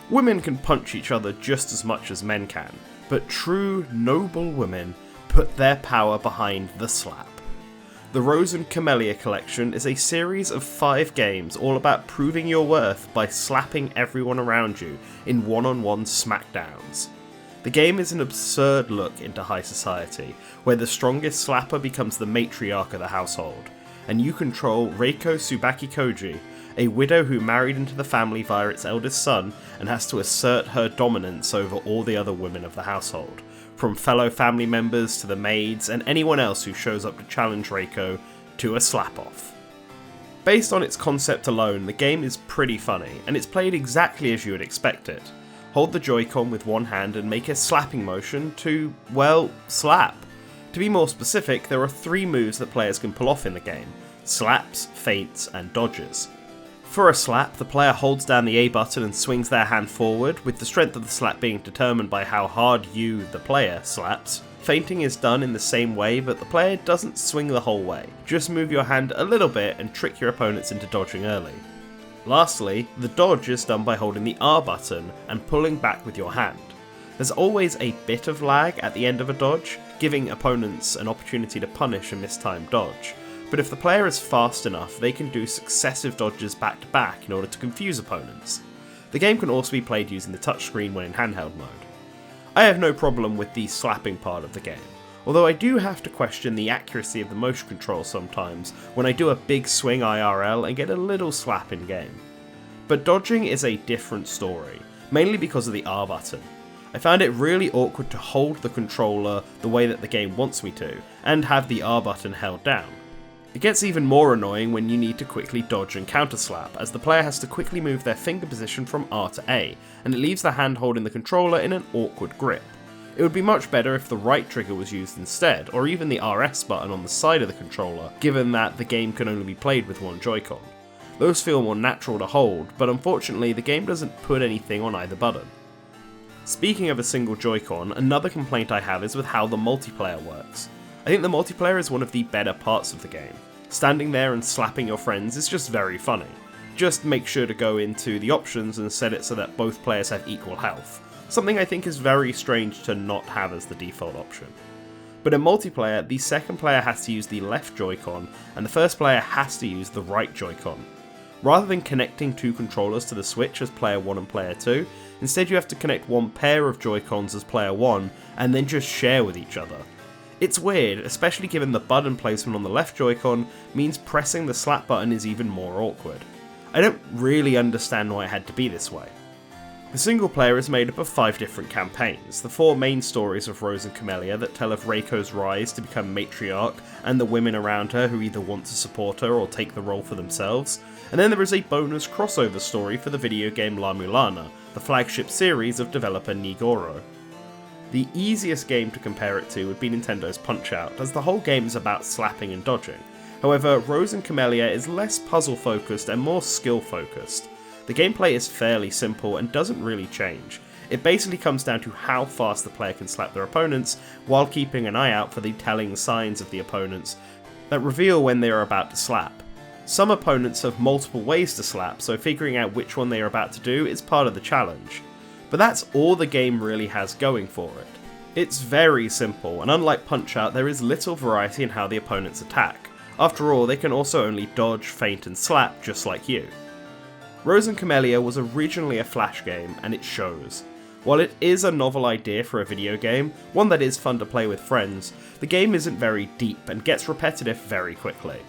Women can punch each other just as much as men can, but true, noble women put their power behind the slap. The Rose and Camellia collection is a series of 5 games all about proving your worth by slapping everyone around you in one-on-one smackdowns. The game is an absurd look into high society, where the strongest slapper becomes the matriarch of the household, and you control Reiko Tsubaki Koji, a widow who married into the family via its eldest son and has to assert her dominance over all the other women of the household, from fellow family members to the maids and anyone else who shows up to challenge Reiko to a slap-off. Based on its concept alone, the game is pretty funny, and it's played exactly as you would expect it. Hold the Joy-Con with one hand and make a slapping motion to, well, slap. To be more specific, there are 3 moves that players can pull off in the game: slaps, feints, and dodges. For a slap, the player holds down the A button and swings their hand forward, with the strength of the slap being determined by how hard you, the player, slaps. Feinting is done in the same way, but the player doesn't swing the whole way. Just move your hand a little bit and trick your opponents into dodging early. Lastly, the dodge is done by holding the R button and pulling back with your hand. There's always a bit of lag at the end of a dodge, giving opponents an opportunity to punish a mistimed dodge. But if the player is fast enough, they can do successive dodges back to back in order to confuse opponents. The game can also be played using the touchscreen when in handheld mode. I have no problem with the slapping part of the game, although I do have to question the accuracy of the motion control sometimes when I do a big swing IRL and get a little slap in game. But dodging is a different story, mainly because of the R button. I found it really awkward to hold the controller the way that the game wants me to, and have the R button held down. It gets even more annoying when you need to quickly dodge and counterslap, as the player has to quickly move their finger position from R to A, and it leaves the hand holding the controller in an awkward grip. It would be much better if the right trigger was used instead, or even the RS button on the side of the controller, given that the game can only be played with one Joy-Con. Those feel more natural to hold, but unfortunately the game doesn't put anything on either button. Speaking of a single Joy-Con, another complaint I have is with how the multiplayer works. I think the multiplayer is one of the better parts of the game. Standing there and slapping your friends is just very funny. Just make sure to go into the options and set it so that both players have equal health, something I think is very strange to not have as the default option. But in multiplayer, the second player has to use the left Joy-Con, and the first player has to use the right Joy-Con. Rather than connecting 2 controllers to the Switch as player 1 and player 2, instead you have to connect one pair of Joy-Cons as player 1, and then just share with each other. It's weird, especially given the button placement on the left Joy-Con means pressing the slap button is even more awkward. I don't really understand why it had to be this way. The single player is made up of 5 different campaigns, the 4 main stories of Rose and Camellia that tell of Reiko's rise to become matriarch and the women around her who either want to support her or take the role for themselves, and then there is a bonus crossover story for the video game La-Mulana, the flagship series of developer Nigoro. The easiest game to compare it to would be Nintendo's Punch-Out!, as the whole game is about slapping and dodging. However, Rose and Camellia is less puzzle-focused and more skill-focused. The gameplay is fairly simple and doesn't really change. It basically comes down to how fast the player can slap their opponents, while keeping an eye out for the telling signs of the opponents that reveal when they are about to slap. Some opponents have multiple ways to slap, so figuring out which one they are about to do is part of the challenge. But that's all the game really has going for it. It's very simple, and unlike Punch-Out!, there is little variety in how the opponents attack. After all, they can also only dodge, feint, and slap just like you. Rose and Camellia was originally a Flash game, and it shows. While it is a novel idea for a video game, one that is fun to play with friends, the game isn't very deep and gets repetitive very quickly.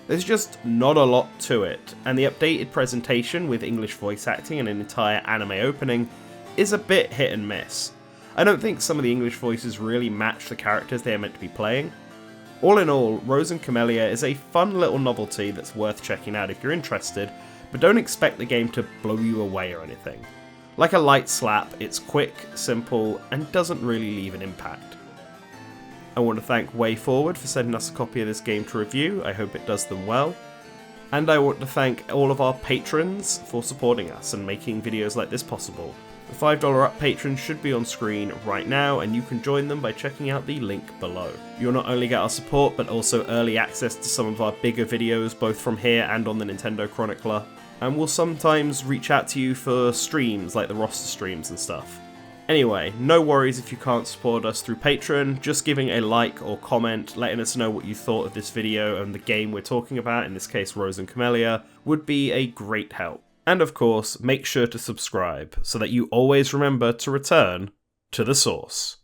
There's just not a lot to it, and the updated presentation with English voice acting and an entire anime opening is a bit hit and miss. I don't think some of the English voices really match the characters they are meant to be playing. All in all, Rose and Camellia is a fun little novelty that's worth checking out if you're interested, but don't expect the game to blow you away or anything. Like a light slap, it's quick, simple, and doesn't really leave an impact. I want to thank WayForward for sending us a copy of this game to review. I hope it does them well. And I want to thank all of our patrons for supporting us and making videos like this possible. The $5 up patrons should be on screen right now, and you can join them by checking out the link below. You'll not only get our support, but also early access to some of our bigger videos, both from here and on the Nintendo Chronicler, and we'll sometimes reach out to you for streams, like the roster streams and stuff. Anyway, no worries if you can't support us through Patreon, just giving a like or comment, letting us know what you thought of this video and the game we're talking about, in this case Rose and Camellia, would be a great help. And of course, make sure to subscribe, so that you always remember to return to the source.